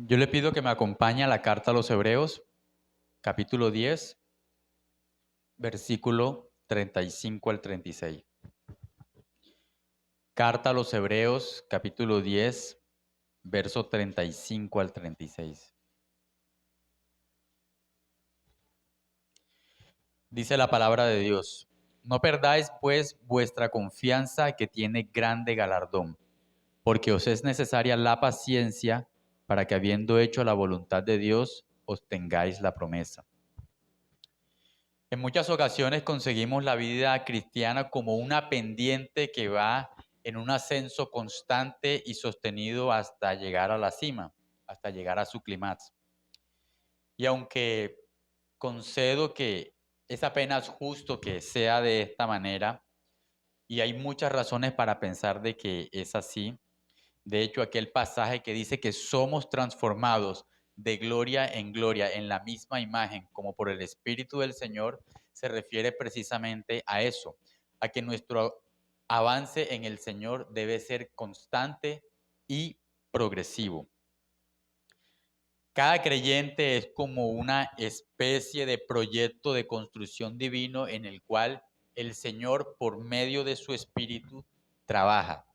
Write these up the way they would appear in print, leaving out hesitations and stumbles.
Yo le pido que me acompañe a la carta a los Hebreos, capítulo 10, versículo 35 al 36. Carta a los Hebreos, capítulo 10, verso 35 al 36. Dice la palabra de Dios: No perdáis pues vuestra confianza, que tiene grande galardón, porque os es necesaria la paciencia, para que, habiendo hecho la voluntad de Dios, obtengáis la promesa. En muchas ocasiones conseguimos la vida cristiana como una pendiente que va en un ascenso constante y sostenido hasta llegar a la cima, hasta llegar a su clímax. Y aunque concedo que es apenas justo que sea de esta manera, y hay muchas razones para pensar de que es así. De hecho, aquel pasaje que dice que somos transformados de gloria en la misma imagen, como por el Espíritu del Señor, se refiere precisamente a eso, a que nuestro avance en el Señor debe ser constante y progresivo. Cada creyente es como una especie de proyecto de construcción divino en el cual el Señor, por medio de su Espíritu, trabaja.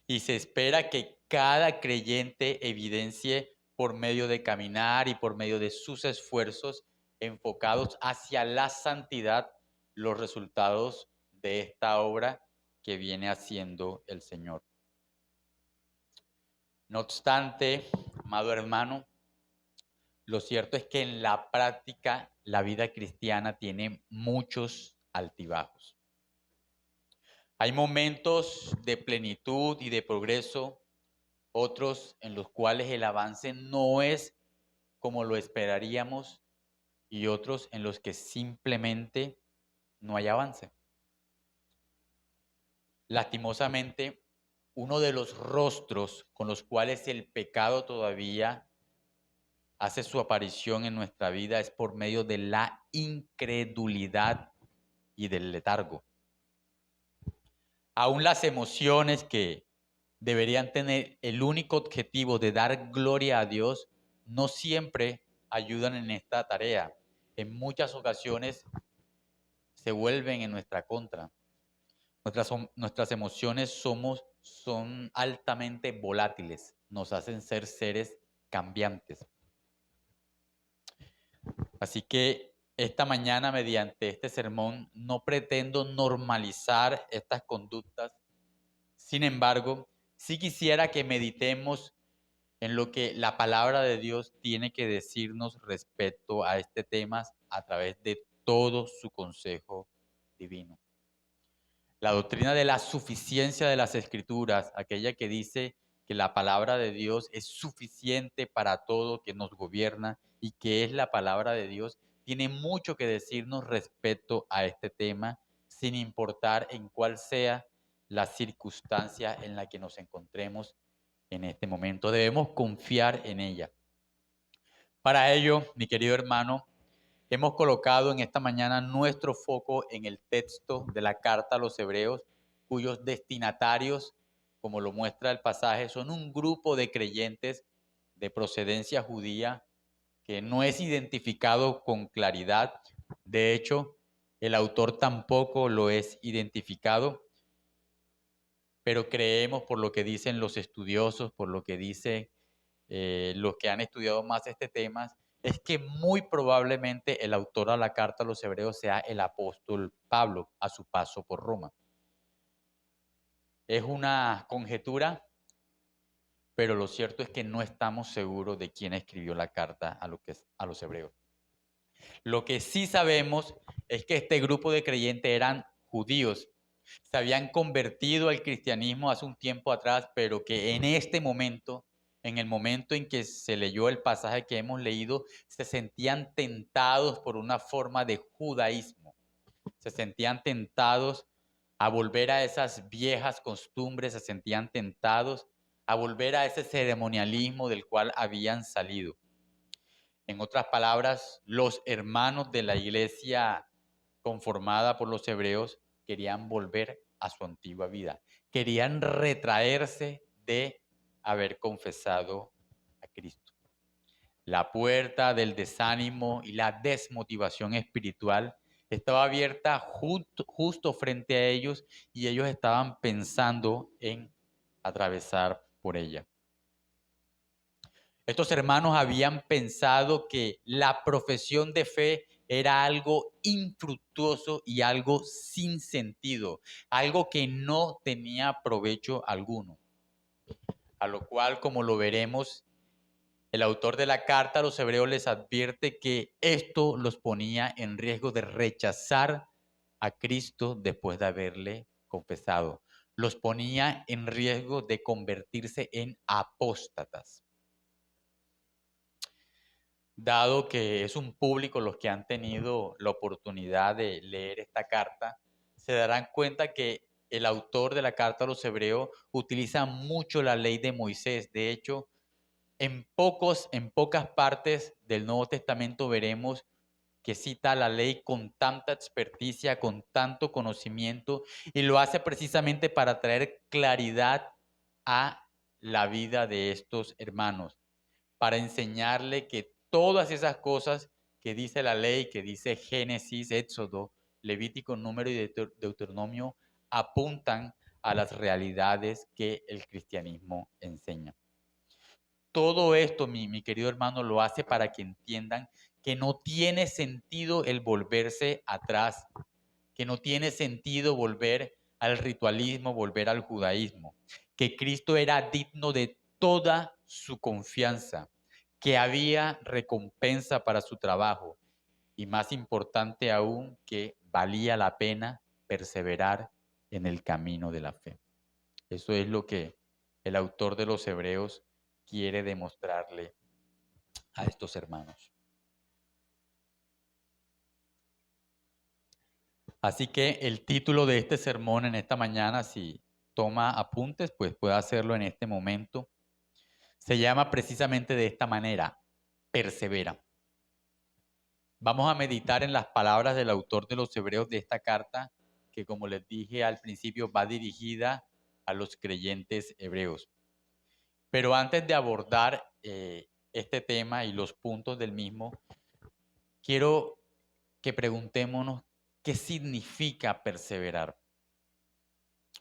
Y se espera que cada creyente evidencie, por medio de caminar y por medio de sus esfuerzos enfocados hacia la santidad, los resultados de esta obra que viene haciendo el Señor. No obstante, amado hermano, lo cierto es que en la práctica la vida cristiana tiene muchos altibajos. Hay momentos de plenitud y de progreso, otros en los cuales el avance no es como lo esperaríamos y otros en los que simplemente no hay avance. Lastimosamente, uno de los rostros con los cuales el pecado todavía hace su aparición en nuestra vida es por medio de la incredulidad y del letargo. Aún las emociones que deberían tener el único objetivo de dar gloria a Dios no siempre ayudan en esta tarea. En muchas ocasiones se vuelven en nuestra contra. Nuestras emociones son altamente volátiles, nos hacen ser seres cambiantes. Así que esta mañana, mediante este sermón, no pretendo normalizar estas conductas. Sin embargo, sí quisiera que meditemos en lo que la palabra de Dios tiene que decirnos respecto a este tema a través de todo su consejo divino. La doctrina de la suficiencia de las Escrituras, aquella que dice que la palabra de Dios es suficiente para todo, que nos gobierna y que es la palabra de Dios, tiene mucho que decirnos respecto a este tema, sin importar en cuál sea la circunstancia en la que nos encontremos en este momento. Debemos confiar en ella. Para ello, mi querido hermano, hemos colocado en esta mañana nuestro foco en el texto de la carta a los Hebreos, cuyos destinatarios, como lo muestra el pasaje, son un grupo de creyentes de procedencia judía que no es identificado con claridad. De hecho, el autor tampoco lo es identificado, pero creemos por lo que dicen los estudiosos, por lo que dicen los que han estudiado más este tema, es que muy probablemente el autor a la carta a los Hebreos sea el apóstol Pablo a su paso por Roma. Es una conjetura, pero lo cierto es que no estamos seguros de quién escribió la carta a los Hebreos. Lo que sí sabemos es que este grupo de creyentes eran judíos, se habían convertido al cristianismo hace un tiempo atrás, pero que en este momento, en el momento en que se leyó el pasaje que hemos leído, se sentían tentados por una forma de judaísmo. Se sentían tentados a volver a esas viejas costumbres, se sentían tentados a volver a ese ceremonialismo del cual habían salido. En otras palabras, los hermanos de la iglesia conformada por los hebreos querían volver a su antigua vida, querían retraerse de haber confesado La puerta del desánimo y la desmotivación espiritual estaba abierta justo frente a ellos y ellos estaban pensando en atravesar por ella. Estos hermanos habían pensado que la profesión de fe era algo infructuoso y algo sin sentido, algo que no tenía provecho alguno. A lo cual, como lo veremos, el autor de la carta a los hebreos les advierte que esto los ponía en riesgo de rechazar a Cristo después de haberle confesado. Los ponía en riesgo de convertirse en apóstatas. Dado que es un público los que han tenido la oportunidad de leer esta carta, se darán cuenta que el autor de la carta a los hebreos utiliza mucho la ley de Moisés. De hecho, en pocas partes del Nuevo Testamento veremos que cita la ley con tanta experticia, con tanto conocimiento, y lo hace precisamente para traer claridad a la vida de estos hermanos, para enseñarle que todas esas cosas que dice la ley, que dice Génesis, Éxodo, Levítico, Número y Deuteronomio, apuntan a las realidades que el cristianismo enseña. Todo esto, mi querido hermano, lo hace para que entiendan que no tiene sentido el volverse atrás, que no tiene sentido volver al ritualismo, volver al judaísmo, que Cristo era digno de toda su confianza, que había recompensa para su trabajo y más importante aún, que valía la pena perseverar en el camino de la fe. Eso es lo que el autor de los Hebreos quiere demostrarle a estos hermanos. Así que el título de este sermón en esta mañana, si toma apuntes, pues puede hacerlo en este momento. Se llama precisamente de esta manera, persevera. Vamos a meditar en las palabras del autor de los Hebreos de esta carta, que como les dije al principio va dirigida a los creyentes hebreos. Pero antes de abordar este tema y los puntos del mismo, quiero que preguntémonos qué significa perseverar.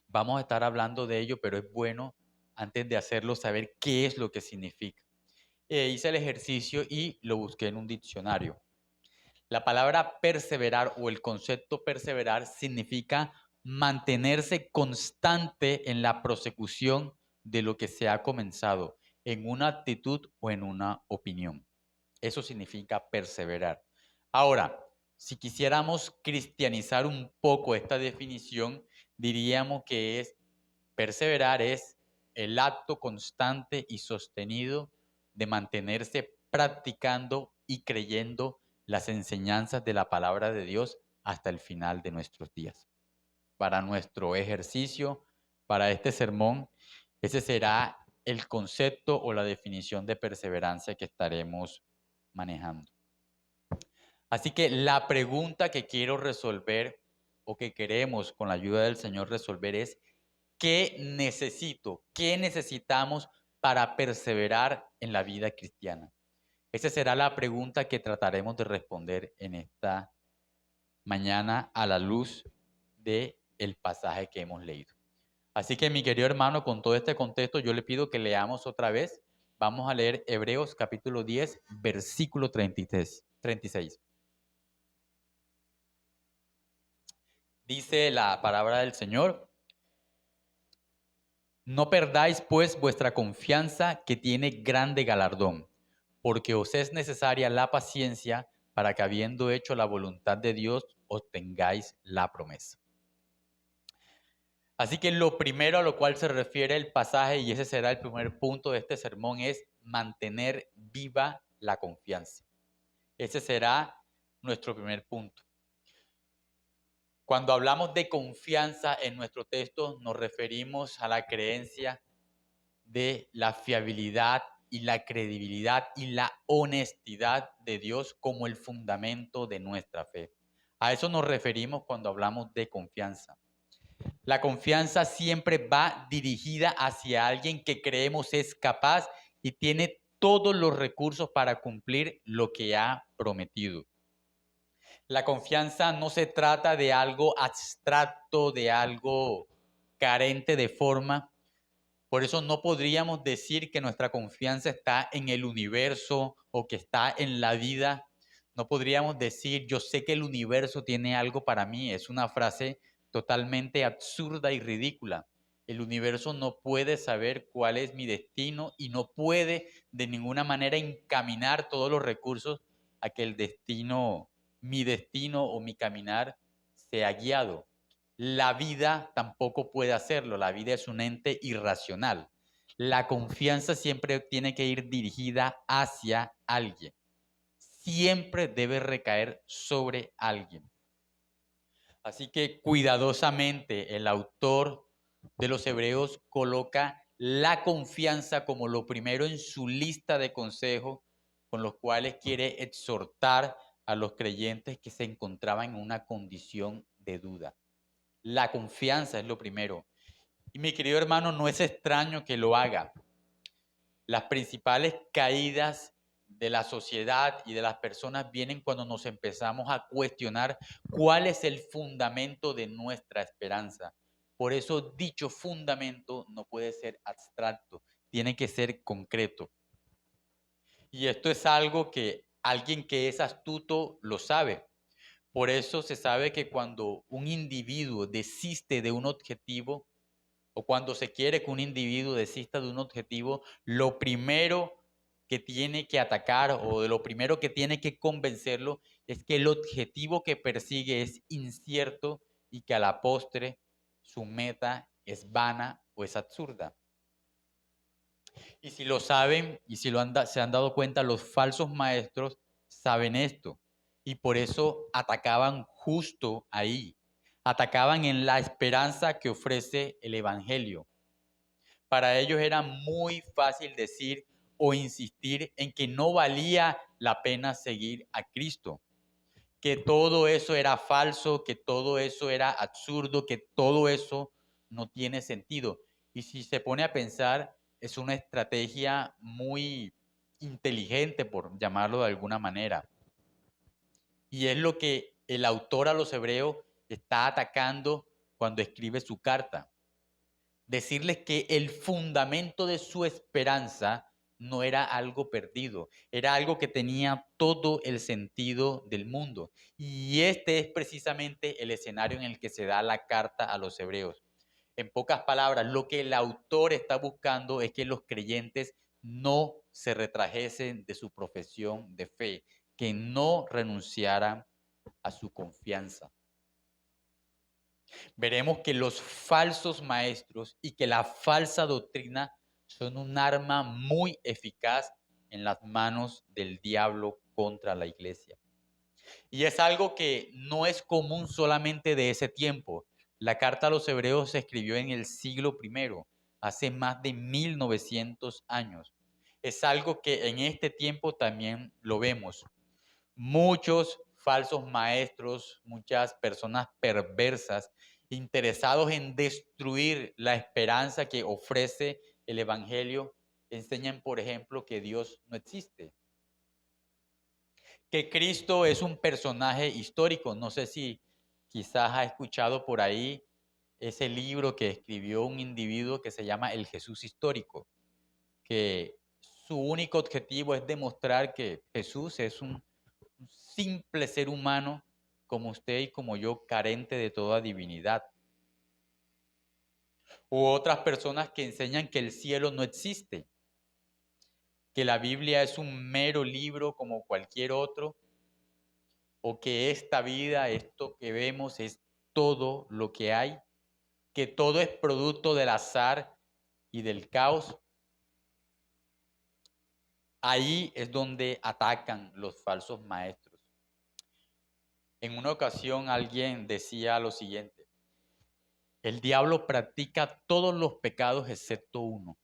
Vamos a estar hablando de ello, pero es bueno antes de hacerlo saber qué es lo que significa. Hice el ejercicio y lo busqué en un diccionario. La palabra perseverar o el concepto perseverar significa mantenerse constante en la prosecución de lo que se ha comenzado, en una actitud o en una opinión. Eso significa perseverar. Ahora, si quisiéramos cristianizar un poco esta definición, diríamos que perseverar es el acto constante y sostenido de mantenerse practicando y creyendo las enseñanzas de la palabra de Dios hasta el final de nuestros días. Para nuestro ejercicio, para este sermón, ese será el concepto o la definición de perseverancia que estaremos manejando. Así que la pregunta que quiero resolver o que queremos con la ayuda del Señor resolver es, ¿qué necesito? ¿Qué necesitamos para perseverar en la vida cristiana? Esa será la pregunta que trataremos de responder en esta mañana a la luz del pasaje que hemos leído. Así que mi querido hermano, con todo este contexto, yo le pido que leamos otra vez. Vamos a leer Hebreos capítulo 10, versículo 36. Dice la palabra del Señor: no perdáis pues vuestra confianza, que tiene grande galardón, porque os es necesaria la paciencia para que, habiendo hecho la voluntad de Dios, obtengáis la promesa. Así que lo primero a lo cual se refiere el pasaje, y ese será el primer punto de este sermón, es mantener viva la confianza. Ese será nuestro primer punto. Cuando hablamos de confianza en nuestro texto, nos referimos a la creencia de la fiabilidad y la credibilidad y la honestidad de Dios como el fundamento de nuestra fe. A eso nos referimos cuando hablamos de confianza. La confianza siempre va dirigida hacia alguien que creemos es capaz y tiene todos los recursos para cumplir lo que ha prometido. La confianza no se trata de algo abstracto, de algo carente de forma. Por eso no podríamos decir que nuestra confianza está en el universo o que está en la vida. No podríamos decir, yo sé que el universo tiene algo para mí. Es una frase totalmente absurda y ridícula. El universo no puede saber cuál es mi destino y no puede de ninguna manera encaminar todos los recursos a que el destino, mi destino o mi caminar sea guiado. La vida tampoco puede hacerlo. La vida es un ente irracional. La confianza siempre tiene que ir dirigida hacia alguien. Siempre debe recaer sobre alguien. Así que cuidadosamente el autor de los Hebreos coloca la confianza como lo primero en su lista de consejos con los cuales quiere exhortar a los creyentes que se encontraban en una condición de duda. La confianza es lo primero. Y mi querido hermano, no es extraño que lo haga. Las principales caídas de la sociedad y de las personas vienen cuando nos empezamos a cuestionar cuál es el fundamento de nuestra esperanza. Por eso dicho fundamento no puede ser abstracto, tiene que ser concreto. Y esto es algo que alguien que es astuto lo sabe. Por eso se sabe que cuando un individuo desiste de un objetivo o cuando se quiere que un individuo desista de un objetivo, lo primero que tiene que atacar o de lo primero que tiene que convencerlo es que el objetivo que persigue es incierto y que a la postre su meta es vana o es absurda. Y si lo saben y si se han dado cuenta, los falsos maestros saben esto. Y por eso atacaban justo ahí. Atacaban en la esperanza que ofrece el Evangelio. Para ellos era muy fácil decir o insistir en que no valía la pena seguir a Cristo, que todo eso era falso, que todo eso era absurdo, que todo eso no tiene sentido. Y si se pone a pensar, es una estrategia muy inteligente, por llamarlo de alguna manera. Y es lo que el autor a los hebreos está atacando cuando escribe su carta. Decirles que el fundamento de su esperanza no era algo perdido, era algo que tenía todo el sentido del mundo. Y este es precisamente el escenario en el que se da la carta a los hebreos. En pocas palabras, lo que el autor está buscando es que los creyentes no se retrajesen de su profesión de fe, que no renunciaran a su confianza. Veremos que los falsos maestros y que la falsa doctrina son un arma muy eficaz en las manos del diablo contra la iglesia. Y es algo que no es común solamente de ese tiempo. La carta a los hebreos se escribió en el siglo I, hace más de 1900 años. Es algo que en este tiempo también lo vemos. Muchos falsos maestros, muchas personas perversas, interesados en destruir la esperanza que ofrece el Evangelio, enseñan, por ejemplo, que Dios no existe, que Cristo es un personaje histórico. No sé si quizás ha escuchado por ahí ese libro que escribió un individuo que se llama El Jesús histórico, que su único objetivo es demostrar que Jesús es un simple ser humano como usted y como yo, carente de toda divinidad. U otras personas que enseñan que el cielo no existe, que la Biblia es un mero libro como cualquier otro, o que esta vida, esto que vemos, es todo lo que hay, que todo es producto del azar y del caos. Ahí es donde atacan los falsos maestros. En una ocasión alguien decía lo siguiente: el diablo practica todos los pecados excepto uno,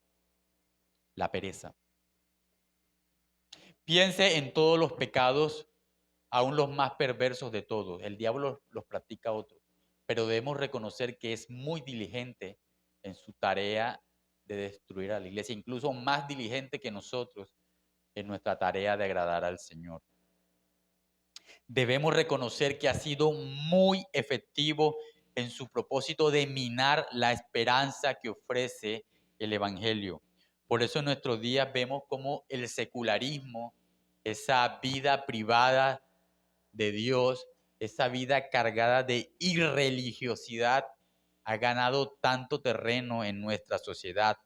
la pereza. Piense en todos los pecados, aún los más perversos de todos. El diablo los practica otros, pero debemos reconocer que es muy diligente en su tarea de destruir a la iglesia, incluso más diligente que nosotros, en nuestra tarea de agradar al Señor. Debemos reconocer que ha sido muy efectivo en su propósito de minar la esperanza que ofrece el Evangelio. Por eso en nuestros días vemos cómo el secularismo, esa vida privada de Dios, esa vida cargada de irreligiosidad, ha ganado tanto terreno en nuestra sociedad.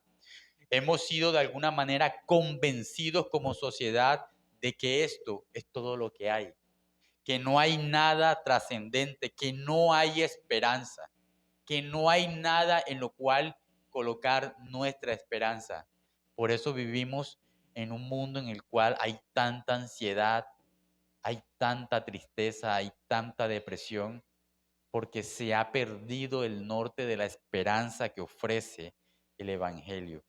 Hemos sido de alguna manera convencidos como sociedad de que esto es todo lo que hay, que no hay nada trascendente, que no hay esperanza, que no hay nada en lo cual colocar nuestra esperanza. Por eso vivimos en un mundo en el cual hay tanta ansiedad, hay tanta tristeza, hay tanta depresión, porque se ha perdido el norte de la esperanza que ofrece el Evangelio.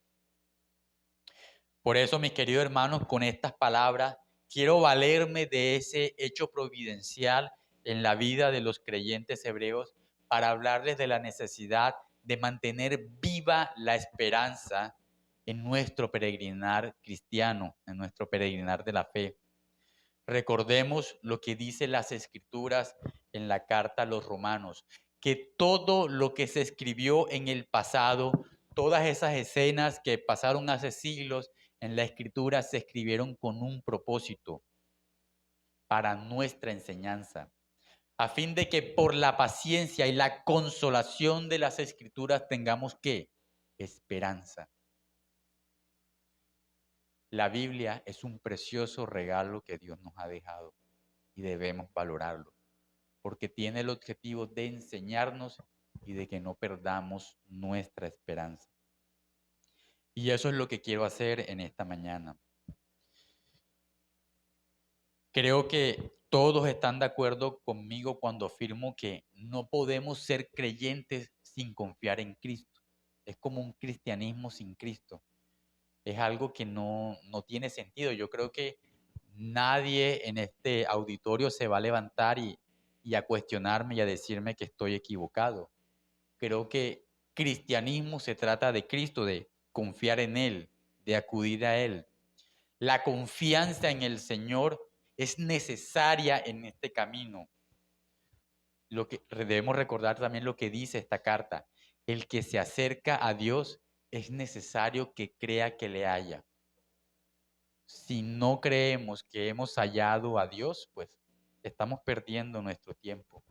Por eso, mis queridos hermanos, con estas palabras quiero valerme de ese hecho providencial en la vida de los creyentes hebreos para hablarles de la necesidad de mantener viva la esperanza en nuestro peregrinar cristiano, en nuestro peregrinar de la fe. Recordemos lo que dicen las Escrituras en la carta a los Romanos, que todo lo que se escribió en el pasado, todas esas escenas que pasaron hace siglos en la Escritura se escribieron con un propósito para nuestra enseñanza, a fin de que por la paciencia y la consolación de las Escrituras tengamos ¿qué? Esperanza. La Biblia es un precioso regalo que Dios nos ha dejado y debemos valorarlo, porque tiene el objetivo de enseñarnos y de que no perdamos nuestra esperanza. Y eso es lo que quiero hacer en esta mañana. Creo que todos están de acuerdo conmigo cuando afirmo que no podemos ser creyentes sin confiar en Cristo. Es como un cristianismo sin Cristo. Es algo que no tiene sentido. Yo creo que nadie en este auditorio se va a levantar y a cuestionarme y a decirme que estoy equivocado. Creo que cristianismo se trata de Cristo, de confiar en Él, de acudir a Él. La confianza en el Señor es necesaria en este camino. Debemos recordar también lo que dice esta carta. El que se acerca a Dios es necesario que crea que le haya. Si no creemos que hemos hallado a Dios, pues estamos perdiendo nuestro tiempo.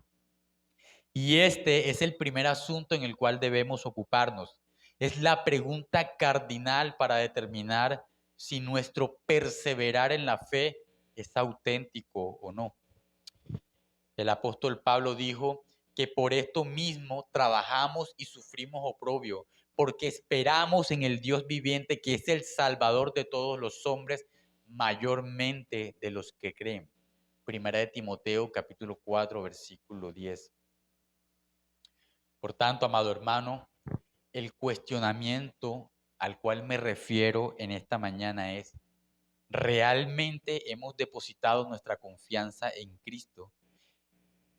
Y este es el primer asunto en el cual debemos ocuparnos. Es la pregunta cardinal para determinar si nuestro perseverar en la fe es auténtico o no. El apóstol Pablo dijo que por esto mismo trabajamos y sufrimos oprobio, porque esperamos en el Dios viviente, que es el Salvador de todos los hombres, mayormente de los que creen. Primera de Timoteo, capítulo 4, versículo 10. Por tanto, amado hermano, el cuestionamiento al cual me refiero en esta mañana es: ¿realmente hemos depositado nuestra confianza en Cristo?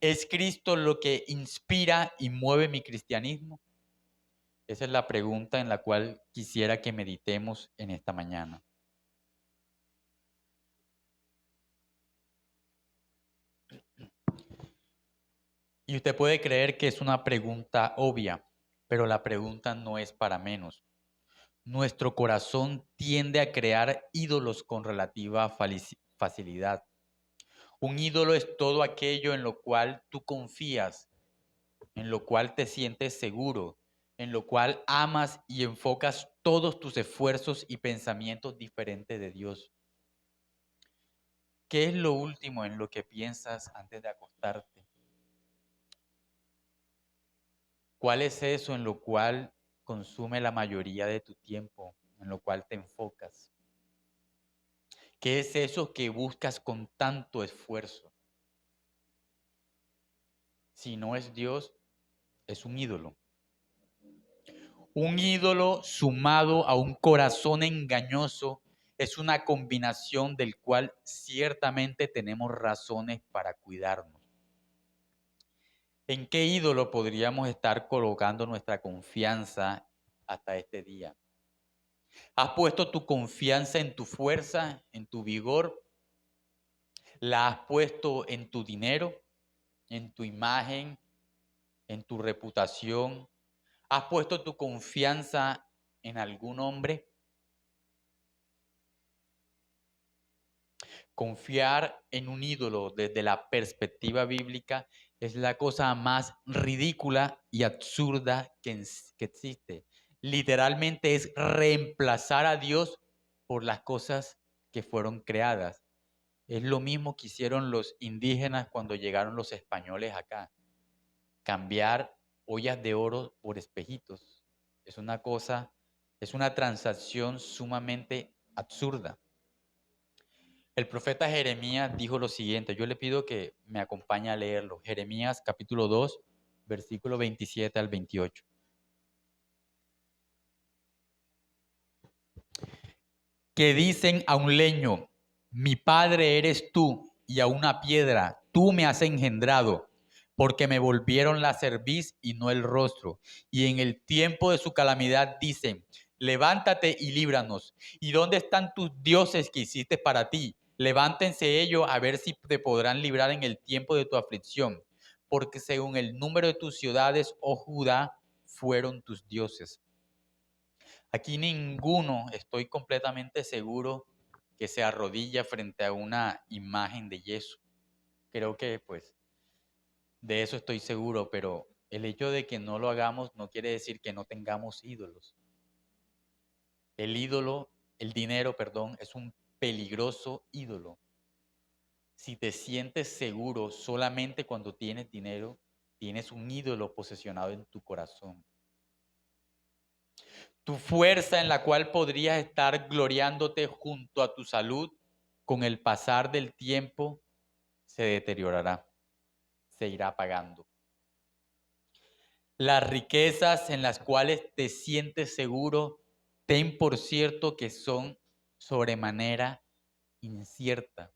¿Es Cristo lo que inspira y mueve mi cristianismo? Esa es la pregunta en la cual quisiera que meditemos en esta mañana. Y usted puede creer que es una pregunta obvia, pero la pregunta no es para menos. Nuestro corazón tiende a crear ídolos con relativa facilidad. Un ídolo es todo aquello en lo cual tú confías, en lo cual te sientes seguro, en lo cual amas y enfocas todos tus esfuerzos y pensamientos diferentes de Dios. ¿Qué es lo último en lo que piensas antes de acostarte? ¿Cuál es eso en lo cual consume la mayoría de tu tiempo, en lo cual te enfocas? ¿Qué es eso que buscas con tanto esfuerzo? Si no es Dios, es un ídolo. Un ídolo sumado a un corazón engañoso es una combinación del cual ciertamente tenemos razones para cuidarnos. ¿En qué ídolo podríamos estar colocando nuestra confianza hasta este día? ¿Has puesto tu confianza en tu fuerza, en tu vigor? ¿La has puesto en tu dinero, en tu imagen, en tu reputación? ¿Has puesto tu confianza en algún hombre? Confiar en un ídolo desde la perspectiva bíblica es la cosa más ridícula y absurda que existe. Literalmente es reemplazar a Dios por las cosas que fueron creadas. Es lo mismo que hicieron los indígenas cuando llegaron los españoles acá. Cambiar ollas de oro por espejitos. Es una cosa, es una transacción sumamente absurda. El profeta Jeremías dijo lo siguiente, yo le pido que me acompañe a leerlo. Jeremías capítulo 2, versículo 27 al 28. Que dicen a un leño, mi padre eres tú, y a una piedra, tú me has engendrado, porque me volvieron la cerviz y no el rostro. Y en el tiempo de su calamidad dicen, levántate y líbranos. ¿Y dónde están tus dioses que hiciste para ti? Levántense ellos a ver si te podrán librar en el tiempo de tu aflicción, porque según el número de tus ciudades, oh Judá, fueron tus dioses. Aquí ninguno, estoy completamente seguro, que se arrodilla frente a una imagen de yeso. Creo que pues de eso estoy seguro, pero el hecho de que no lo hagamos no quiere decir que no tengamos ídolos. El ídolo, el dinero, perdón, es un peligroso ídolo. Si te sientes seguro solamente cuando tienes dinero, tienes un ídolo posesionado en tu corazón. Tu fuerza en la cual podrías estar gloriándote junto a tu salud, con el pasar del tiempo se deteriorará, se irá apagando. Las riquezas en las cuales te sientes seguro, ten por cierto que son sobremanera inciertas.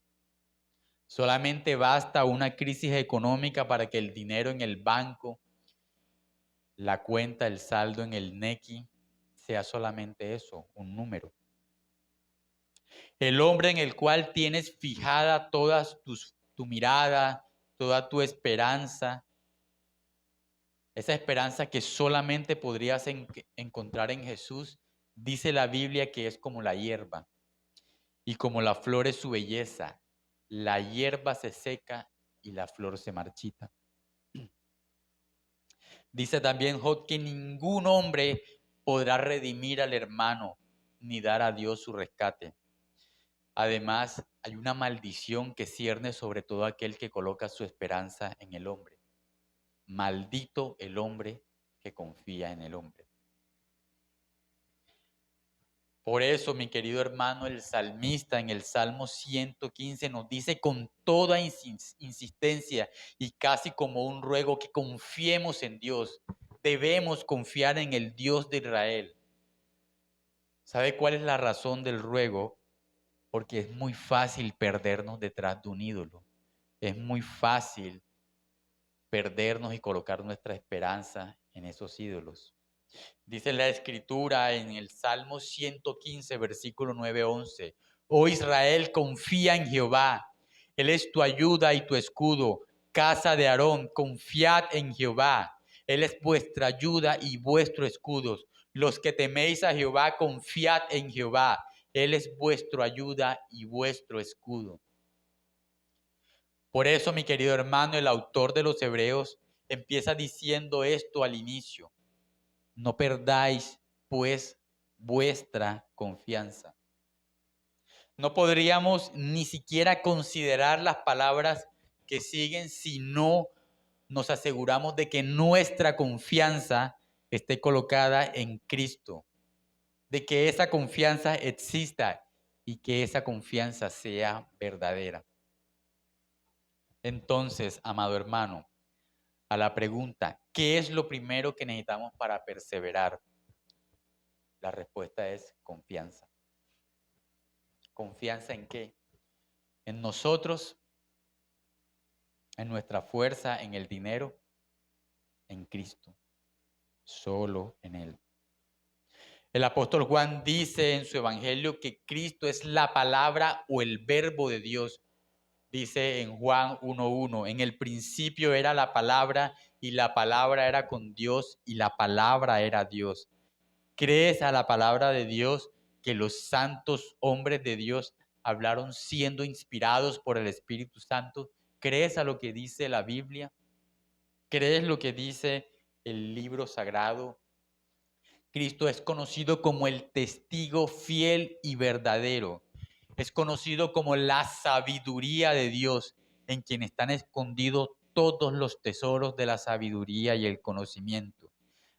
Solamente basta una crisis económica para que el dinero en el banco, la cuenta, el saldo en el Nequi, sea solamente eso, un número. El hombre en el cual tienes fijada tu mirada, toda tu esperanza, esa esperanza que solamente podrías encontrar en Jesús, dice la Biblia que es como la hierba y como la flor es su belleza. La hierba se seca y la flor se marchita. Dice también Job que ningún hombre podrá redimir al hermano ni dar a Dios su rescate. Además, hay una maldición que cierne sobre todo aquel que coloca su esperanza en el hombre. Maldito el hombre que confía en el hombre. Por eso, mi querido hermano, el salmista en el Salmo 115 nos dice con toda insistencia y casi como un ruego que confiemos en Dios. Debemos confiar en el Dios de Israel. ¿Sabe cuál es la razón del ruego? Porque es muy fácil perdernos detrás de un ídolo. Es muy fácil perdernos y colocar nuestra esperanza en esos ídolos. Dice la escritura en el Salmo 115, versículo 9-11. Oh Israel, confía en Jehová. Él es tu ayuda y tu escudo. Casa de Aarón, confiad en Jehová. Él es vuestra ayuda y vuestro escudo. Los que teméis a Jehová, confiad en Jehová. Él es vuestra ayuda y vuestro escudo. Por eso, mi querido hermano, el autor de los Hebreos empieza diciendo esto al inicio. No perdáis, pues, vuestra confianza. No podríamos ni siquiera considerar las palabras que siguen si no nos aseguramos de que nuestra confianza esté colocada en Cristo, de que esa confianza exista y que esa confianza sea verdadera. Entonces, amado hermano, a la pregunta, ¿qué es lo primero que necesitamos para perseverar? La respuesta es confianza. ¿Confianza en qué? En nosotros, en nuestra fuerza, en el dinero, en Cristo, solo en Él. El apóstol Juan dice en su evangelio que Cristo es la palabra o el verbo de Dios. Dice en Juan 1:1, en el principio era la palabra y la palabra era con Dios y la palabra era Dios. ¿Crees a la palabra de Dios que los santos hombres de Dios hablaron siendo inspirados por el Espíritu Santo? ¿Crees a lo que dice la Biblia? ¿Crees lo que dice el libro sagrado? Cristo es conocido como el testigo fiel y verdadero. Es conocido como la sabiduría de Dios, en quien están escondidos todos los tesoros de la sabiduría y el conocimiento.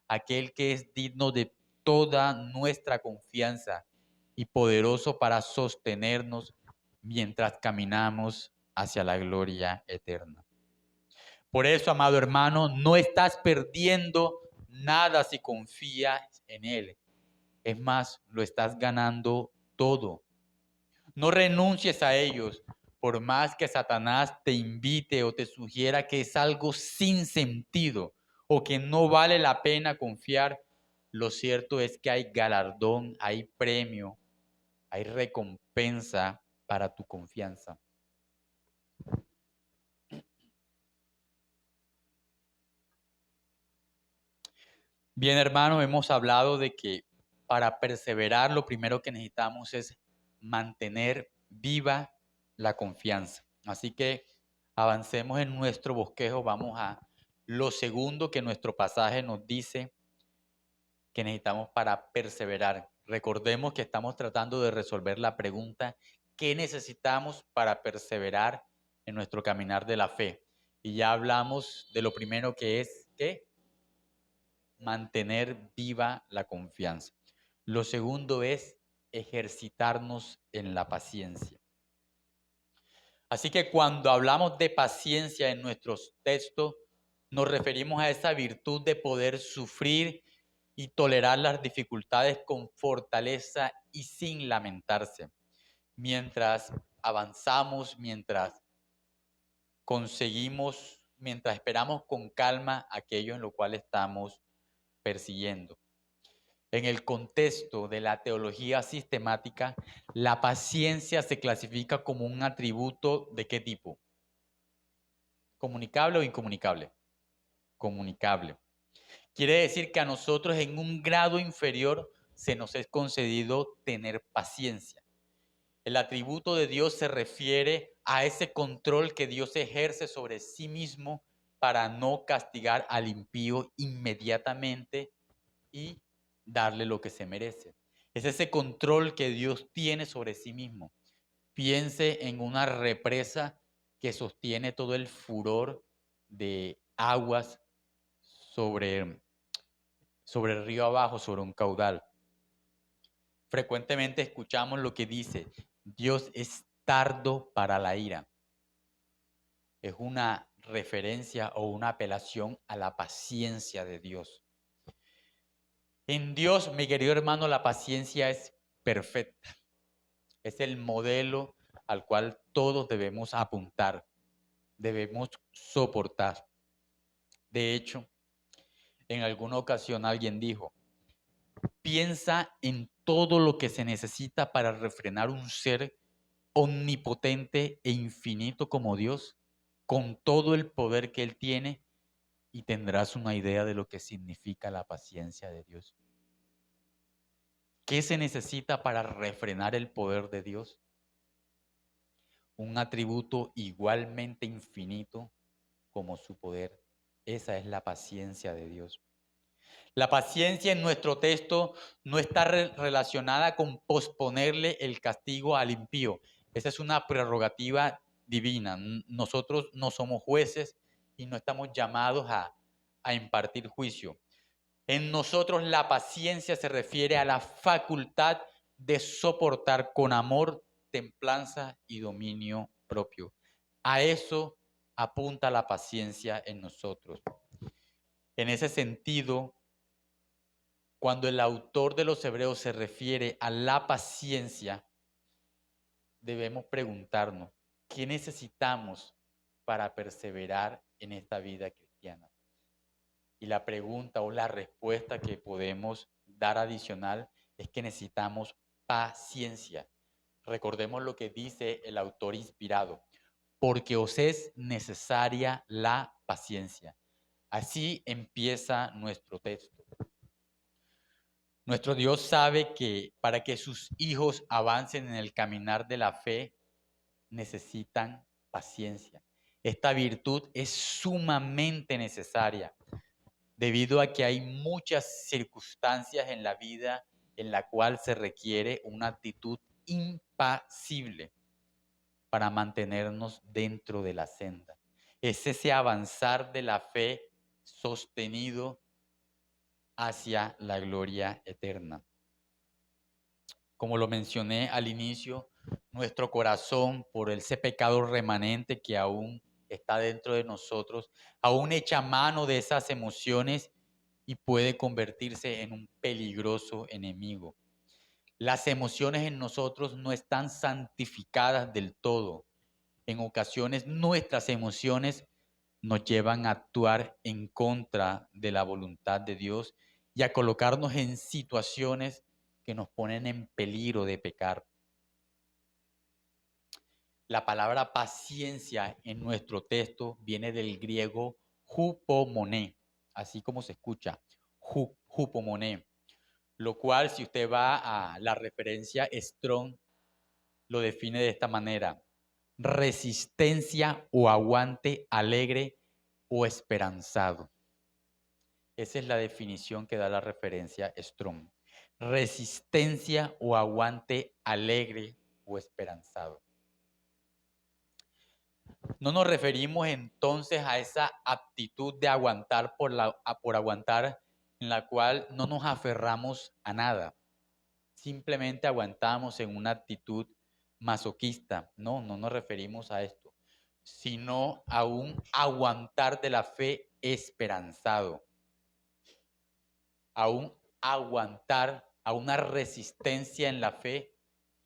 Aquel que es digno de toda nuestra confianza y poderoso para sostenernos mientras caminamos hacia la gloria eterna. Por eso, amado hermano, no estás perdiendo nada si confías en Él. Es más, lo estás ganando todo. No renuncies a ellos, por más que Satanás te invite o te sugiera que es algo sin sentido o que no vale la pena confiar. Lo cierto es que hay galardón, hay premio, hay recompensa para tu confianza. Bien, hermano, hemos hablado de que para perseverar lo primero que necesitamos es mantener viva la confianza. Así que avancemos en nuestro bosquejo. Vamos a lo segundo que nuestro pasaje nos dice que necesitamos para perseverar. Recordemos que estamos tratando de resolver la pregunta, ¿qué necesitamos para perseverar en nuestro caminar de la fe? Y ya hablamos de lo primero que es, ¿qué? Mantener viva la confianza. Lo segundo es ejercitarnos en la paciencia. Así que cuando hablamos de paciencia en nuestros textos, nos referimos a esa virtud de poder sufrir y tolerar las dificultades con fortaleza y sin lamentarse, mientras avanzamos, mientras conseguimos, mientras esperamos con calma aquello en lo cual estamos persiguiendo. En el contexto de la teología sistemática, la paciencia se clasifica como un atributo ¿de qué tipo? ¿Comunicable o incomunicable? Comunicable. Quiere decir que a nosotros en un grado inferior se nos es concedido tener paciencia. El atributo de Dios se refiere a ese control que Dios ejerce sobre sí mismo para no castigar al impío inmediatamente y darle lo que se merece. Es ese control que Dios tiene sobre sí mismo. Piense en una represa que sostiene todo el furor de aguas sobre el río abajo, sobre un caudal. Frecuentemente escuchamos lo que dice, Dios es tardo para la ira. Es una referencia o una apelación a la paciencia de Dios. En Dios, mi querido hermano, la paciencia es perfecta. Es el modelo al cual todos debemos apuntar, debemos soportar. De hecho, en alguna ocasión alguien dijo, piensa en todo lo que se necesita para refrenar un ser omnipotente e infinito como Dios, con todo el poder que Él tiene, y tendrás una idea de lo que significa la paciencia de Dios. ¿Qué se necesita para refrenar el poder de Dios? Un atributo igualmente infinito como su poder. Esa es la paciencia de Dios. La paciencia en nuestro texto no está relacionada con posponerle el castigo al impío. Esa es una prerrogativa divina. Nosotros no somos jueces y no estamos llamados a impartir juicio. En nosotros la paciencia se refiere a la facultad de soportar con amor, templanza y dominio propio. A eso apunta la paciencia en nosotros. En ese sentido, cuando el autor de los Hebreos se refiere a la paciencia, debemos preguntarnos, ¿qué necesitamos para perseverar en esta vida cristiana? Y la pregunta o la respuesta que podemos dar adicional es que necesitamos paciencia. Recordemos lo que dice el autor inspirado, porque os es necesaria la paciencia. Así empieza nuestro texto. Nuestro Dios sabe que para que sus hijos avancen en el caminar de la fe, necesitan paciencia. Esta virtud es sumamente necesaria debido a que hay muchas circunstancias en la vida en la cual se requiere una actitud impasible para mantenernos dentro de la senda. Es ese avanzar de la fe sostenido hacia la gloria eterna. Como lo mencioné al inicio, nuestro corazón, por ese pecado remanente que aún está dentro de nosotros, aún echa mano de esas emociones y puede convertirse en un peligroso enemigo. Las emociones en nosotros no están santificadas del todo. En ocasiones nuestras emociones nos llevan a actuar en contra de la voluntad de Dios y a colocarnos en situaciones que nos ponen en peligro de pecar. La palabra paciencia en nuestro texto viene del griego hupomoné, así como se escucha, hupomoné, lo cual si usted va a la referencia Strong, lo define de esta manera: resistencia o aguante alegre o esperanzado. Esa es la definición que da la referencia Strong. Resistencia o aguante alegre o esperanzado. No nos referimos entonces a esa aptitud de aguantar por aguantar, en la cual no nos aferramos a nada. Simplemente aguantamos en una actitud masoquista. No nos referimos a esto, sino a un aguantar de la fe esperanzado, a un aguantar, a una resistencia en la fe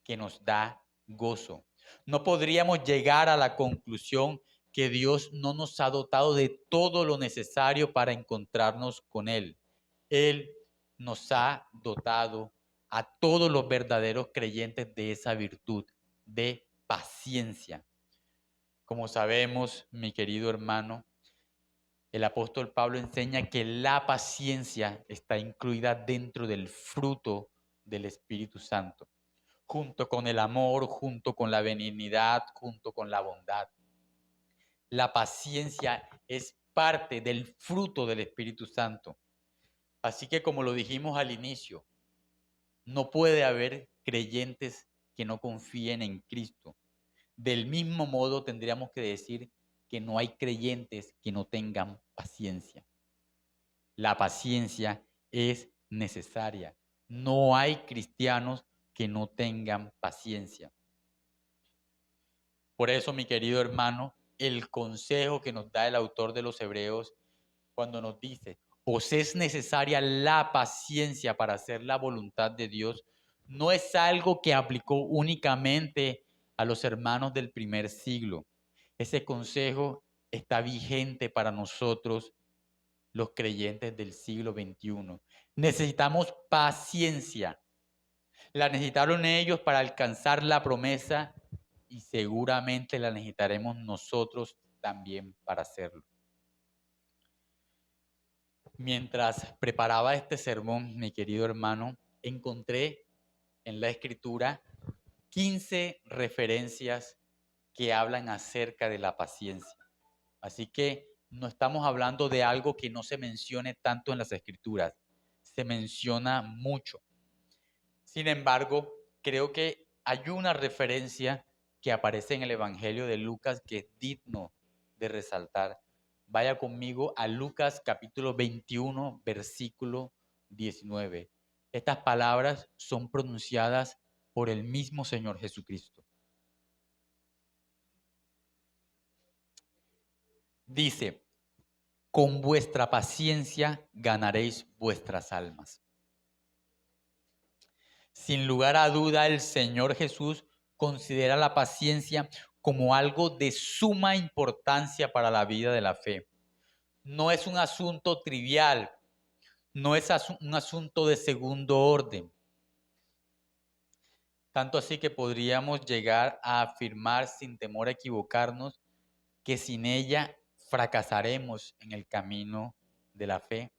que nos da gozo. No podríamos llegar a la conclusión que Dios no nos ha dotado de todo lo necesario para encontrarnos con Él. Él nos ha dotado a todos los verdaderos creyentes de esa virtud, de paciencia. Como sabemos, mi querido hermano, el apóstol Pablo enseña que la paciencia está incluida dentro del fruto del Espíritu Santo, junto con el amor, junto con la benignidad, junto con la bondad. La paciencia es parte del fruto del Espíritu Santo. Así que como lo dijimos al inicio, no puede haber creyentes que no confíen en Cristo. Del mismo modo tendríamos que decir que no hay creyentes que no tengan paciencia. La paciencia es necesaria. No hay cristianos que no tengan paciencia. Por eso, mi querido hermano, el consejo que nos da el autor de los Hebreos cuando nos dice: os es necesaria la paciencia para hacer la voluntad de Dios, no es algo que aplicó únicamente a los hermanos del primer siglo. Ese consejo está vigente para nosotros, los creyentes del siglo XXI. Necesitamos paciencia. La necesitaron ellos para alcanzar la promesa y seguramente la necesitaremos nosotros también para hacerlo. Mientras preparaba este sermón, mi querido hermano, encontré en la Escritura 15 referencias que hablan acerca de la paciencia. Así que no estamos hablando de algo que no se mencione tanto en las Escrituras. Se menciona mucho. Sin embargo, creo que hay una referencia que aparece en el Evangelio de Lucas que es digno de resaltar. Vaya conmigo a Lucas capítulo 21, versículo 19. Estas palabras son pronunciadas por el mismo Señor Jesucristo. Dice: con vuestra paciencia ganaréis vuestras almas. Sin lugar a duda, el Señor Jesús considera la paciencia como algo de suma importancia para la vida de la fe. No es un asunto trivial, no es un asunto de segundo orden. Tanto así que podríamos llegar a afirmar sin temor a equivocarnos que sin ella fracasaremos en el camino de la fe,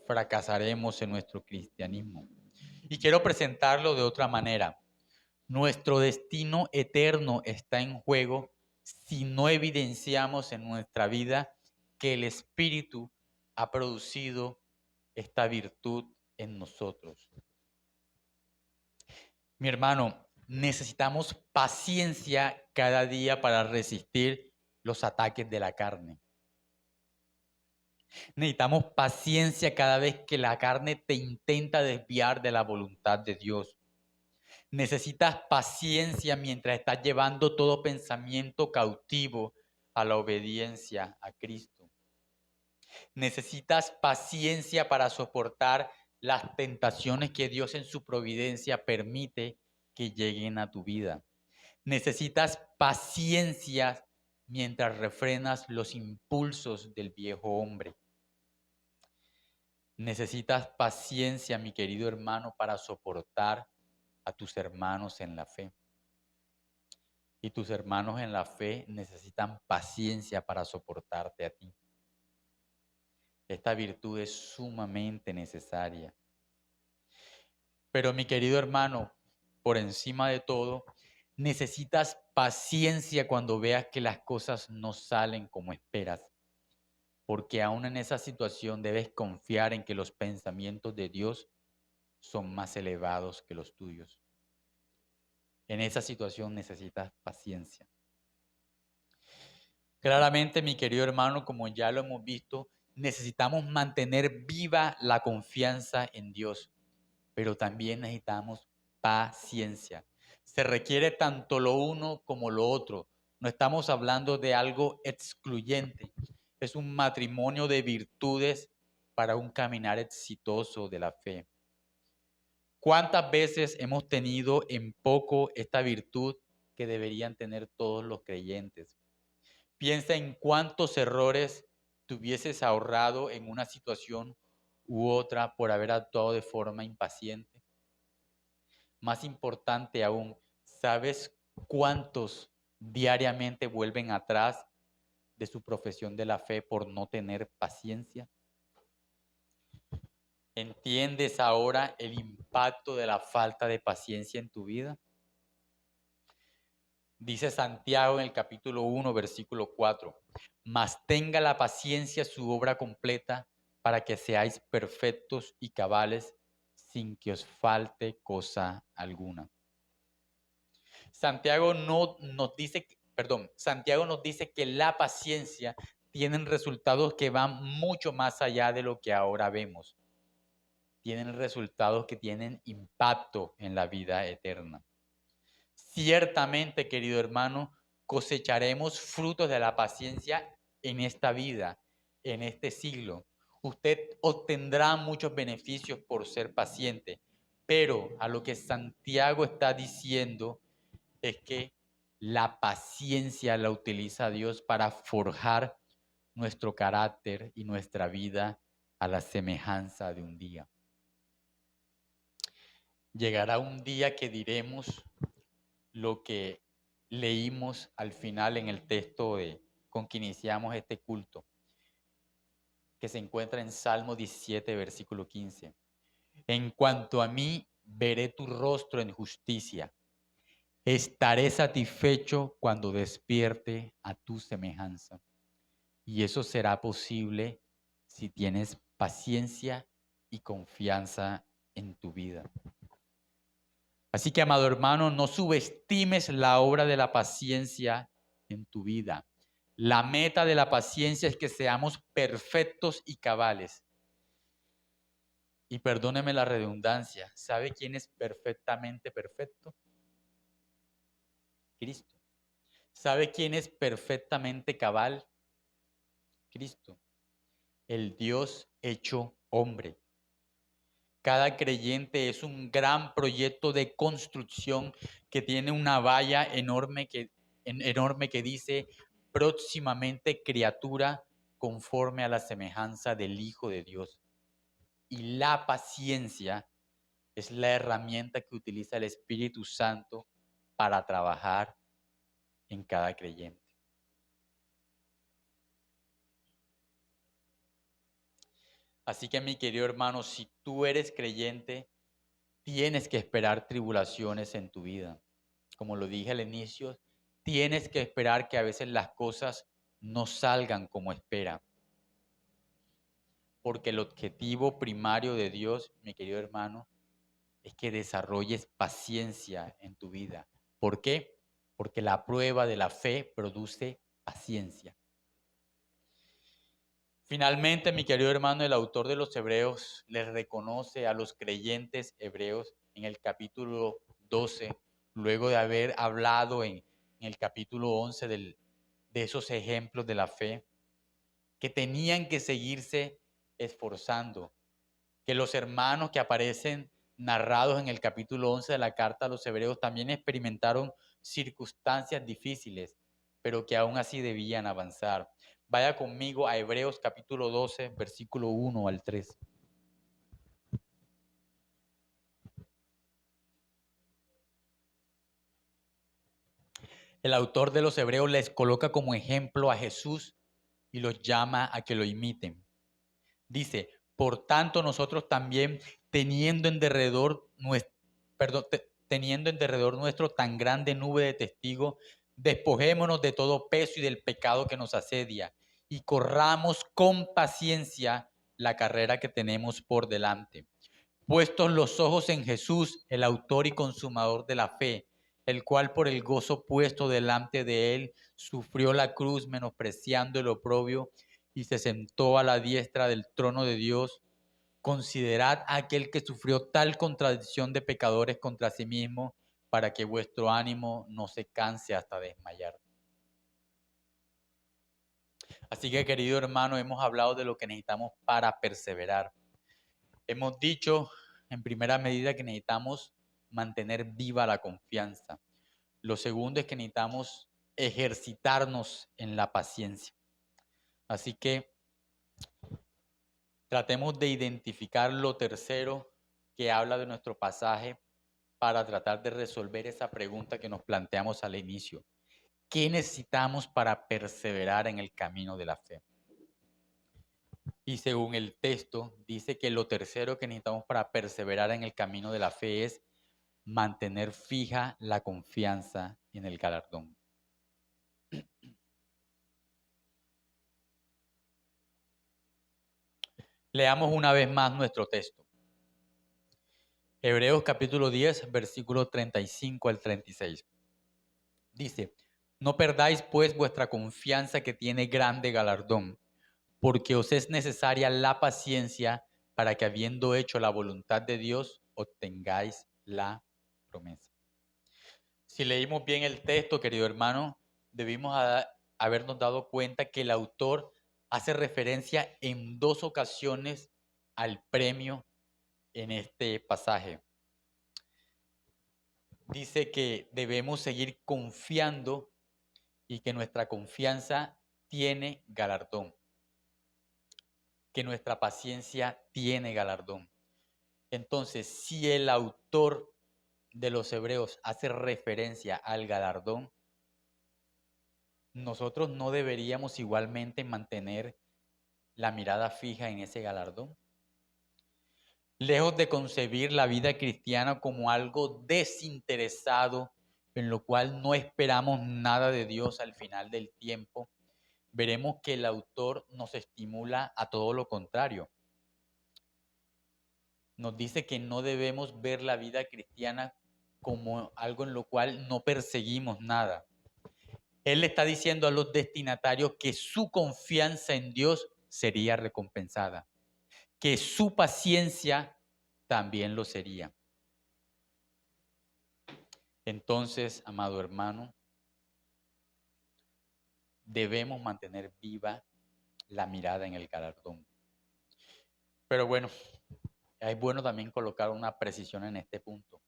fracasaremos en nuestro cristianismo. Y quiero presentarlo de otra manera. Nuestro destino eterno está en juego si no evidenciamos en nuestra vida que el Espíritu ha producido esta virtud en nosotros. Mi hermano, necesitamos paciencia cada día para resistir los ataques de la carne. Necesitamos paciencia cada vez que la carne te intenta desviar de la voluntad de Dios. Necesitas paciencia mientras estás llevando todo pensamiento cautivo a la obediencia a Cristo. Necesitas paciencia para soportar las tentaciones que Dios en su providencia permite que lleguen a tu vida. Necesitas paciencia mientras refrenas los impulsos del viejo hombre. Necesitas paciencia, mi querido hermano, para soportar a tus hermanos en la fe. Y tus hermanos en la fe necesitan paciencia para soportarte a ti. Esta virtud es sumamente necesaria. Pero mi querido hermano, por encima de todo, necesitas paciencia cuando veas que las cosas no salen como esperas. Porque aún en esa situación debes confiar en que los pensamientos de Dios son más elevados que los tuyos. En esa situación necesitas paciencia. Claramente, mi querido hermano, como ya lo hemos visto, necesitamos mantener viva la confianza en Dios, pero también necesitamos paciencia. Se requiere tanto lo uno como lo otro. No estamos hablando de algo excluyente. Es un matrimonio de virtudes para un caminar exitoso de la fe. ¿Cuántas veces hemos tenido en poco esta virtud que deberían tener todos los creyentes? Piensa en cuántos errores te hubieses ahorrado en una situación u otra por haber actuado de forma impaciente. Más importante aún, ¿sabes cuántos diariamente vuelven atrás de su profesión de la fe por no tener paciencia? ¿Entiendes ahora el impacto de la falta de paciencia en tu vida? Dice Santiago en el capítulo 1, versículo 4, mas tenga la paciencia su obra completa para que seáis perfectos y cabales sin que os falte cosa alguna. Santiago nos dice que la paciencia tiene resultados que van mucho más allá de lo que ahora vemos. Tienen resultados que tienen impacto en la vida eterna. Ciertamente, querido hermano, cosecharemos frutos de la paciencia en esta vida, en este siglo. Usted obtendrá muchos beneficios por ser paciente, pero a lo que Santiago está diciendo es que la paciencia la utiliza Dios para forjar nuestro carácter y nuestra vida a la semejanza de un día. Llegará un día que diremos lo que leímos al final en el texto con que iniciamos este culto, que se encuentra en Salmo 17, versículo 15. En cuanto a mí, veré tu rostro en justicia. Estaré satisfecho cuando despierte a tu semejanza. Y eso será posible si tienes paciencia y confianza en tu vida. Así que, amado hermano, no subestimes la obra de la paciencia en tu vida. La meta de la paciencia es que seamos perfectos y cabales. Y perdóneme la redundancia, ¿sabe quién es perfectamente perfecto? Cristo. ¿Sabe quién es perfectamente cabal? Cristo. El Dios hecho hombre. Cada creyente es un gran proyecto de construcción que tiene una valla enorme que dice próximamente criatura conforme a la semejanza del Hijo de Dios. Y la paciencia es la herramienta que utiliza el Espíritu Santo para trabajar en cada creyente. Así que mi querido hermano, si tú eres creyente, tienes que esperar tribulaciones en tu vida. Como lo dije al inicio, tienes que esperar que a veces las cosas no salgan como espera. Porque el objetivo primario de Dios, mi querido hermano, es que desarrolles paciencia en tu vida. ¿Por qué? Porque la prueba de la fe produce paciencia. Finalmente, mi querido hermano, el autor de los Hebreos les reconoce a los creyentes hebreos en el capítulo 12, luego de haber hablado en el capítulo 11 de esos ejemplos de la fe, que tenían que seguirse esforzando, que los hermanos que aparecen narrados en el capítulo 11 de la carta a los Hebreos también experimentaron circunstancias difíciles, pero que aún así debían avanzar. Vaya conmigo a Hebreos capítulo 12, versículo 1 al 3. El autor de los Hebreos les coloca como ejemplo a Jesús y los llama a que lo imiten. Dice, por tanto nosotros también, teniendo en derredor nuestro tan grande nube de testigos, despojémonos de todo peso y del pecado que nos asedia y corramos con paciencia la carrera que tenemos por delante. Puestos los ojos en Jesús, el autor y consumador de la fe, el cual por el gozo puesto delante de él sufrió la cruz, menospreciando el oprobio, y se sentó a la diestra del trono de Dios. Considerad a aquel que sufrió tal contradicción de pecadores contra sí mismo, para que vuestro ánimo no se canse hasta desmayar. Así que, querido hermano, hemos hablado de lo que necesitamos para perseverar. Hemos dicho en primera medida que necesitamos mantener viva la confianza. Lo segundo es que necesitamos ejercitarnos en la paciencia. Así que tratemos de identificar lo tercero que habla de nuestro pasaje para tratar de resolver esa pregunta que nos planteamos al inicio. ¿Qué necesitamos para perseverar en el camino de la fe? Y según el texto, dice que lo tercero que necesitamos para perseverar en el camino de la fe es mantener fija la confianza en el galardón. Leamos una vez más nuestro texto. Hebreos capítulo 10, versículo 35 al 36. Dice, no perdáis pues vuestra confianza que tiene grande galardón, porque os es necesaria la paciencia para que habiendo hecho la voluntad de Dios, obtengáis la promesa. Si leímos bien el texto, querido hermano, debimos habernos dado cuenta que el autor hace referencia en dos ocasiones al premio en este pasaje. Dice que debemos seguir confiando y que nuestra confianza tiene galardón, que nuestra paciencia tiene galardón. Entonces, si el autor de los Hebreos hace referencia al galardón, nosotros no deberíamos igualmente mantener la mirada fija en ese galardón. Lejos de concebir la vida cristiana como algo desinteresado, en lo cual no esperamos nada de Dios al final del tiempo, veremos que el autor nos estimula a todo lo contrario. Nos dice que no debemos ver la vida cristiana como algo en lo cual no perseguimos nada. Él le está diciendo a los destinatarios que su confianza en Dios sería recompensada, que su paciencia también lo sería. Entonces, amado hermano, debemos mantener viva la mirada en el galardón. Pero bueno, es bueno también colocar una precisión en este punto.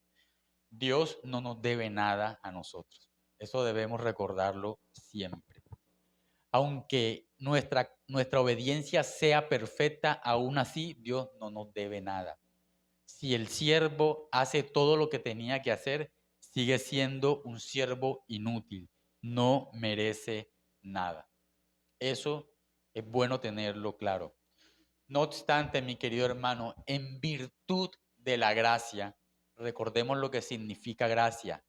Dios no nos debe nada a nosotros. Eso debemos recordarlo siempre. Aunque nuestra obediencia sea perfecta, aún así Dios no nos debe nada. Si el siervo hace todo lo que tenía que hacer, sigue siendo un siervo inútil, no merece nada. Eso es bueno tenerlo claro. No obstante, mi querido hermano, en virtud de la gracia, recordemos lo que significa gracia,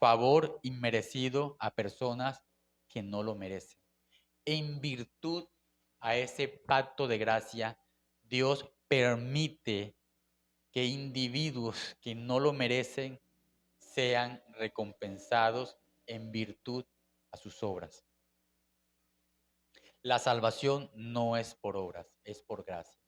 favor inmerecido a personas que no lo merecen. En virtud a ese pacto de gracia, Dios permite que individuos que no lo merecen sean recompensados en virtud a sus obras. La salvación no es por obras, es por gracia.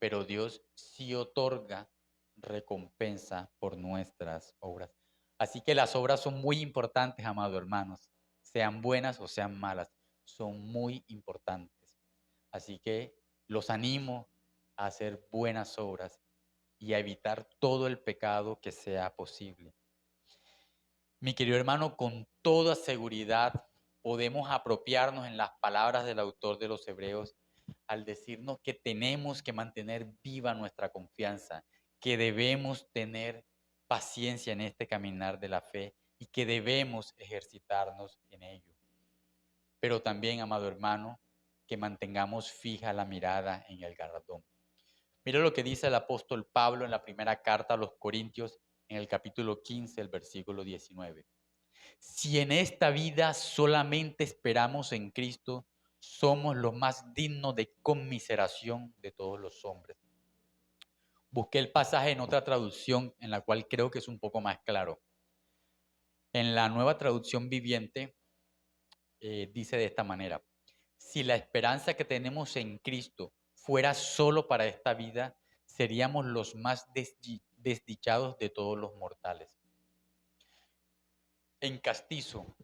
Pero Dios sí otorga recompensa por nuestras obras. Así que las obras son muy importantes, amados hermanos. Sean buenas o sean malas, son muy importantes. Así que los animo a hacer buenas obras y a evitar todo el pecado que sea posible. Mi querido hermano, con toda seguridad podemos apropiarnos en las palabras del autor de los Hebreos al decirnos que tenemos que mantener viva nuestra confianza, que debemos tener paciencia en este caminar de la fe y que debemos ejercitarnos en ello. Pero también, amado hermano, que mantengamos fija la mirada en el galardón. Mira lo que dice el apóstol Pablo en la primera carta a los Corintios, en el capítulo 15, el versículo 19. Si en esta vida solamente esperamos en Cristo, somos los más dignos de conmiseración de todos los hombres. Busqué el pasaje en otra traducción en la cual creo que es un poco más claro. En la Nueva Traducción Viviente dice de esta manera: si la esperanza que tenemos en Cristo fuera solo para esta vida, seríamos los más desdichados de todos los mortales. En castizo,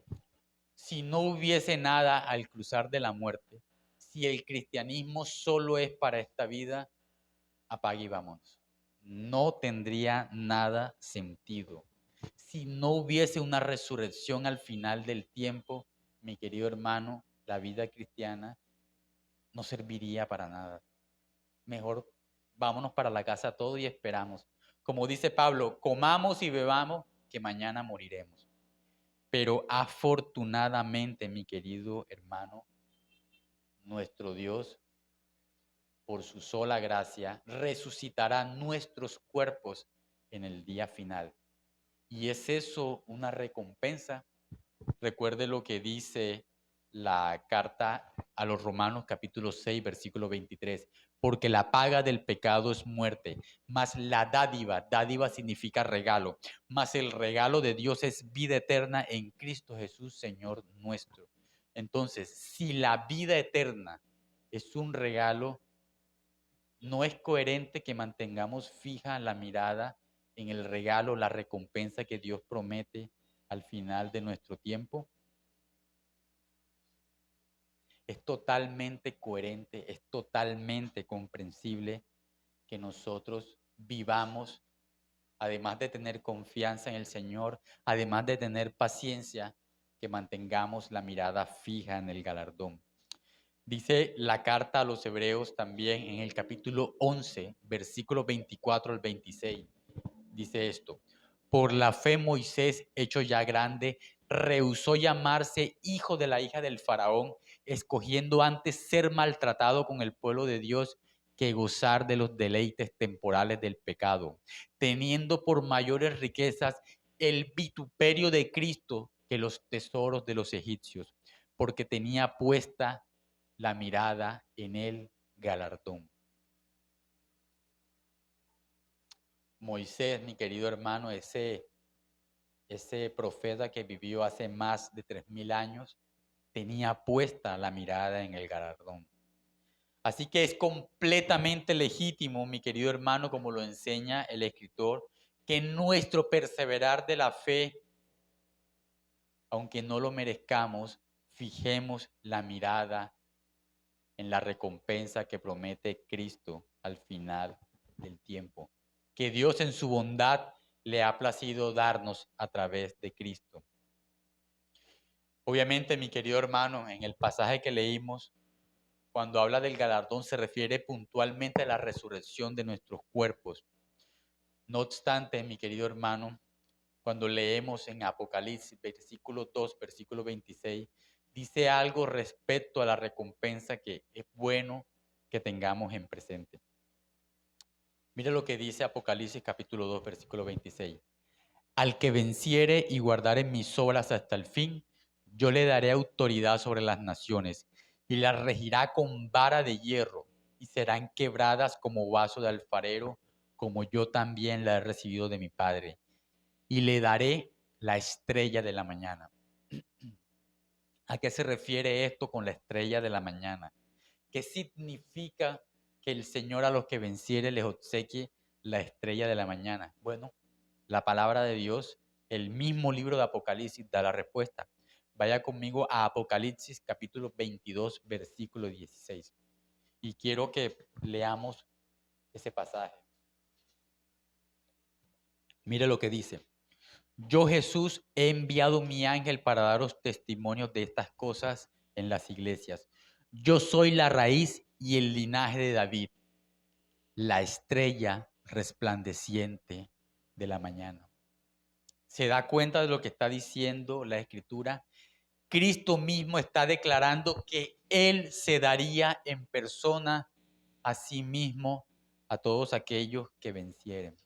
si no hubiese nada al cruzar de la muerte, si el cristianismo solo es para esta vida, apague y vámonos. No tendría nada sentido. Si no hubiese una resurrección al final del tiempo, mi querido hermano, la vida cristiana no serviría para nada. Mejor vámonos para la casa todo y esperamos. Como dice Pablo, comamos y bebamos, que mañana moriremos. Pero afortunadamente, mi querido hermano, nuestro Dios, por su sola gracia, resucitará nuestros cuerpos en el día final. ¿Y es eso una recompensa? Recuerde lo que dice la carta a los Romanos capítulo 6, versículo 23. Porque la paga del pecado es muerte, mas la dádiva significa regalo, mas el regalo de Dios es vida eterna en Cristo Jesús, Señor nuestro. Entonces, si la vida eterna es un regalo, no es coherente que mantengamos fija la mirada en el regalo, la recompensa que Dios promete al final de nuestro tiempo. Es totalmente coherente, es totalmente comprensible que nosotros vivamos, además de tener confianza en el Señor, además de tener paciencia, que mantengamos la mirada fija en el galardón. Dice la carta a los Hebreos también en el capítulo 11, versículos 24 al 26. Dice esto: por la fe Moisés, hecho ya grande, rehusó llamarse hijo de la hija del faraón, escogiendo antes ser maltratado con el pueblo de Dios que gozar de los deleites temporales del pecado, teniendo por mayores riquezas el vituperio de Cristo que los tesoros de los egipcios, porque tenía puesta la mirada en el galardón. Moisés, mi querido hermano, ese profeta que vivió hace más de 3000 años, tenía puesta la mirada en el galardón. Así que es completamente legítimo, mi querido hermano, como lo enseña el escritor, que en nuestro perseverar de la fe, aunque no lo merezcamos, fijemos la mirada en la recompensa que promete Cristo al final del tiempo, que Dios en su bondad le ha placido darnos a través de Cristo. Obviamente, mi querido hermano, en el pasaje que leímos, cuando habla del galardón se refiere puntualmente a la resurrección de nuestros cuerpos. No obstante, mi querido hermano, cuando leemos en Apocalipsis, versículo 2, versículo 26, dice algo respecto a la recompensa que es bueno que tengamos en presente. Mire lo que dice Apocalipsis capítulo 2, versículo 26. Al que venciere y guardare mis obras hasta el fin, yo le daré autoridad sobre las naciones y las regirá con vara de hierro y serán quebradas como vaso de alfarero, como yo también la he recibido de mi Padre. Y le daré la estrella de la mañana. ¿A qué se refiere esto con la estrella de la mañana? ¿Qué significa que el Señor a los que venciere les obsequie la estrella de la mañana? Bueno, la palabra de Dios, el mismo libro de Apocalipsis da la respuesta. Vaya conmigo a Apocalipsis capítulo 22, versículo 16. Y quiero que leamos ese pasaje. Mire lo que dice. Yo, Jesús, he enviado mi ángel para daros testimonios de estas cosas en las iglesias. Yo soy la raíz y el linaje de David, la estrella resplandeciente de la mañana. ¿Se da cuenta de lo que está diciendo la Escritura? Cristo mismo está declarando que Él se daría en persona a sí mismo a todos aquellos que vencieren.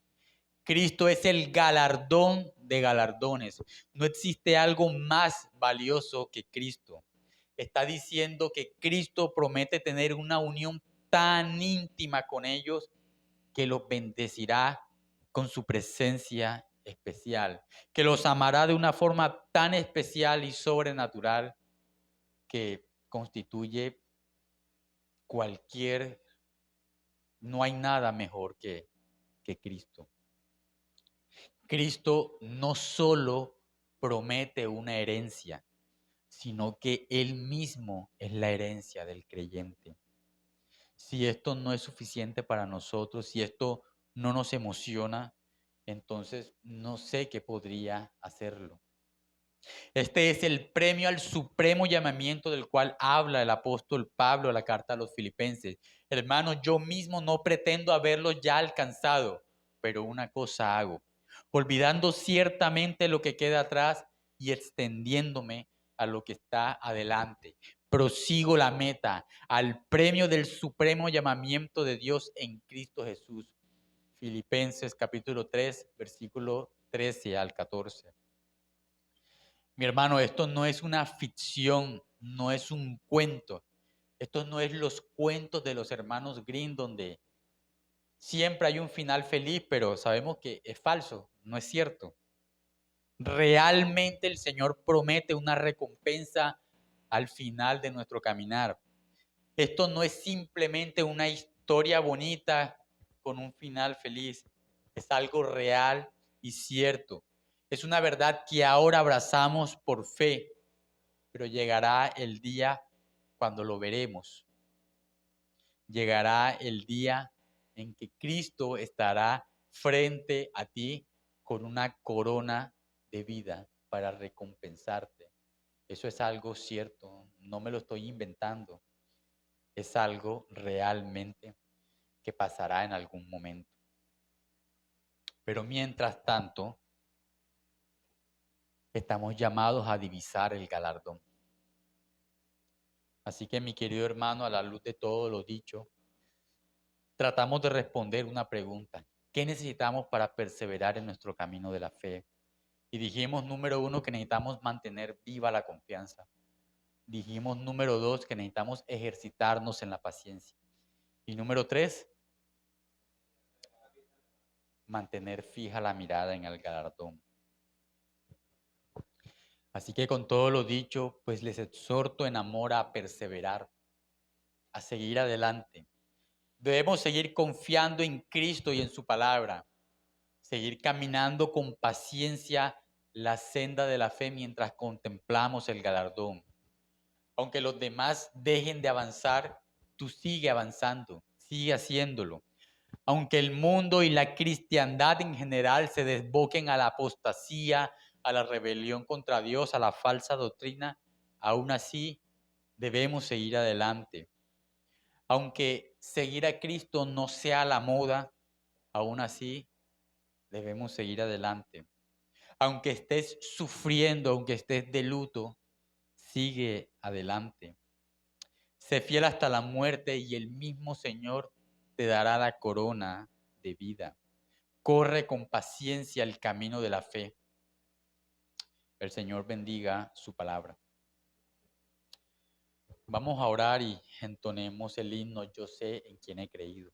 Cristo es el galardón de galardones. No existe algo más valioso que Cristo. Está diciendo que Cristo promete tener una unión tan íntima con ellos que los bendecirá con su presencia especial, que los amará de una forma tan especial y sobrenatural que constituye cualquier, no hay nada mejor que Cristo. Cristo no solo promete una herencia, sino que Él mismo es la herencia del creyente. Si esto no es suficiente para nosotros, si esto no nos emociona, entonces no sé qué podría hacerlo. Este es el premio al supremo llamamiento del cual habla el apóstol Pablo en la carta a los Filipenses. Hermanos, yo mismo no pretendo haberlo ya alcanzado, pero una cosa hago, olvidando ciertamente lo que queda atrás y extendiéndome a lo que está adelante. Prosigo la meta, al premio del supremo llamamiento de Dios en Cristo Jesús. Filipenses capítulo 3, versículo 13 al 14. Mi hermano, esto no es una ficción, no es un cuento. Esto no es los cuentos de los hermanos Grimm donde siempre hay un final feliz, pero sabemos que es falso, no es cierto. Realmente el Señor promete una recompensa al final de nuestro caminar. Esto no es simplemente una historia bonita con un final feliz. Es algo real y cierto. Es una verdad que ahora abrazamos por fe, pero llegará el día cuando lo veremos. Llegará el día en que Cristo estará frente a ti con una corona de vida para recompensarte. Eso es algo cierto, no me lo estoy inventando. Es algo realmente que pasará en algún momento. Pero mientras tanto, estamos llamados a divisar el galardón. Así que, mi querido hermano, a la luz de todo lo dicho, tratamos de responder una pregunta. ¿Qué necesitamos para perseverar en nuestro camino de la fe? Y dijimos, número uno, que necesitamos mantener viva la confianza. Dijimos, número dos, que necesitamos ejercitarnos en la paciencia. Y número tres, mantener fija la mirada en el galardón. Así que con todo lo dicho, pues les exhorto en amor a perseverar, a seguir adelante. Debemos seguir confiando en Cristo y en su palabra, seguir caminando con paciencia la senda de la fe mientras contemplamos el galardón. Aunque los demás dejen de avanzar, tú sigue avanzando, sigue haciéndolo. Aunque el mundo y la cristiandad en general se desboquen a la apostasía, a la rebelión contra Dios, a la falsa doctrina, aún así debemos seguir adelante. Aunque seguir a Cristo no sea la moda, aún así debemos seguir adelante. Aunque estés sufriendo, aunque estés de luto, sigue adelante. Sé fiel hasta la muerte y el mismo Señor te dará la corona de vida. Corre con paciencia el camino de la fe. El Señor bendiga su palabra. Vamos a orar y entonemos el himno Yo sé en quién he creído.